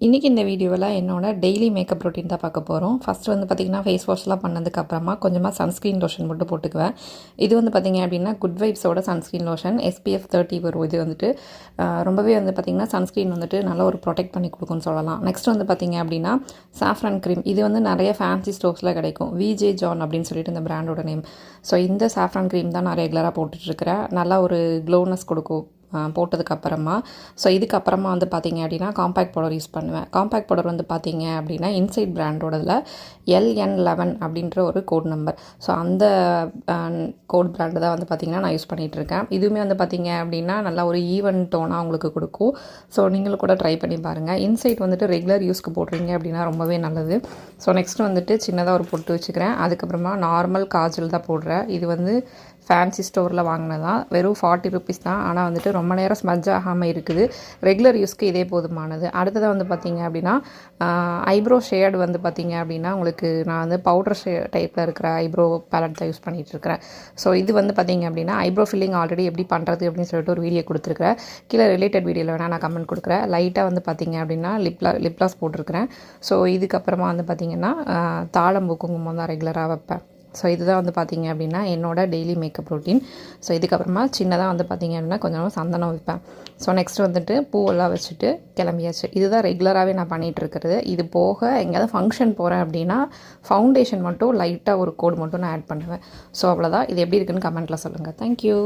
இன்றைக்கி இந்த வீடியோவில் என்னோட டெய்லி மேக்கப் ரொட்டீன் தான் பார்க்க போகிறோம். ஃபஸ்ட்டு வந்து பார்த்திங்கன்னா ஃபேஸ் வாஷ்லாம் பண்ணதுக்கப்புறமா கொஞ்சமாக சன்ஸ்க்ரீன் லோஷன் மட்டும் போட்டுக்குவேன். இது வந்து பார்த்திங்க அப்படின்னா குட் வைப்ஸோட சன்ஸ்க்ரீன் லோஷன் SPF 30 வரும். இது வந்துட்டு ரொம்பவே வந்து பார்த்திங்கன்னா சன்ஸ்க்ரீன் வந்துட்டு நல்லா ஒரு ப்ரொடெக்ட் பண்ணி கொடுக்குன்னு சொல்லலாம். நெக்ஸ்ட் வந்து பார்த்திங்க அப்படின்னா சாஃப்ரான் க்ரீம். இது வந்து நிறைய ஃபேன்சி ஸ்டோர்ஸில் கிடைக்கும். VJ John அப்படின்னு சொல்லிட்டு இந்த பிராண்டோட நேம். ஸோ இந்த சாஃப்ரான் க்ரீம் தான் நான் ரெகுலராக போட்டுட்ருக்கிறேன். நல்லா ஒரு க்ளோனஸ் கொடுக்கும் போட்டதுக்கப்புறமா. ஸோ இதுக்கப்புறமா வந்து பார்த்திங்க அப்படின்னா காம்பேக்ட் பவுடர் யூஸ் பண்ணுவேன். காம்பேக்ட் பவுடர் வந்து பார்த்திங்க அப்படின்னா இன்சைட் பிராண்டோடதில் LN11 அப்படின்ற ஒரு கோட் நம்பர். ஸோ அந்த கோட் பிராண்டு தான் வந்து பார்த்திங்கன்னா நான் யூஸ் பண்ணிகிட்ருக்கேன். இதுவுமே வந்து பார்த்திங்க அப்படின்னா நல்லா ஒரு ஈவன் டோனாக உங்களுக்கு கொடுக்கும். ஸோ நீங்களும் கூட ட்ரை பண்ணி பாருங்கள். இன்சைட் வந்துட்டு ரெகுலர் யூஸ்க்கு போடுறீங்க அப்படின்னா ரொம்பவே நல்லது. ஸோ நெக்ஸ்ட் வந்துட்டு சின்னதாக ஒரு பொட்டு வச்சுக்கிறேன். அதுக்கப்புறமா நார்மல் காஜல் தான் போடுறேன். இது வந்து ஃபேன்சி ஸ்டோரில் வாங்கினதான். வெறும் 40 ருபீஸ் தான். ஆனால் வந்துட்டு ரொம்ப நேரம் ஸ்மஜ் ஆகாமல் இருக்குது. ரெகுலர் யூஸ்க்கு இதே போதுமானது. அடுத்ததாக வந்து பார்த்திங்க அப்படின்னா ஐப்ரோ ஷேட் வந்து பார்த்திங்க அப்படின்னா உங்களுக்கு நான் வந்து பவுடர் டைப்பில் இருக்கிற ஐப்ரோ பேலட் தான் யூஸ் பண்ணிகிட்ருக்கிறேன். ஸோ இது வந்து பார்த்திங்க அப்படின்னா ஐப்ரோ ஃபில்லிங் ஆல்ரெடி எப்படி பண்ணுறது அப்படின்னு சொல்லிட்டு ஒரு வீடியோ கொடுத்துருக்குறேன். கீழே ரிலேட்டட் வீடியோவில் வேணால் நான் கமெண்ட் கொடுக்குறேன். லைட்டாக வந்து பார்த்திங்க அப்படின்னா லிப் லாஸ் போட்டிருக்கிறேன். ஸோ இதுக்கப்புறமா வந்து பார்த்திங்கன்னா தாழம்பூ குங்குமம் தான் ரெகுலராக வைப்பேன். ஸோ இதுதான் வந்து பார்த்திங்க அப்படின்னா என்னோடய டெய்லி மேக்கப் ரொட்டீன். ஸோ இதுக்கப்புறமா சின்னதாக வந்து பார்த்திங்க அப்படின்னா கொஞ்சமாக சந்தனம் வைப்பேன். ஸோ நெக்ஸ்ட் வந்துட்டு பூவெல்லாம் வச்சுட்டு கிளம்பியாச்சு. இதுதான் ரெகுலராகவே நான் பண்ணிகிட்ருக்கிறது. இது போக எங்கேயாவது ஃபங்க்ஷன் போகிறேன் அப்படின்னா ஃபவுண்டேஷன் மட்டும் லைட்டாக ஒரு கோட் மட்டும் நான் ஆட் பண்ணுவேன். ஸோ அவ்வளோதான். இது எப்படி இருக்குன்னு கமெண்ட்டில் சொல்லுங்கள். தேங்க்யூ.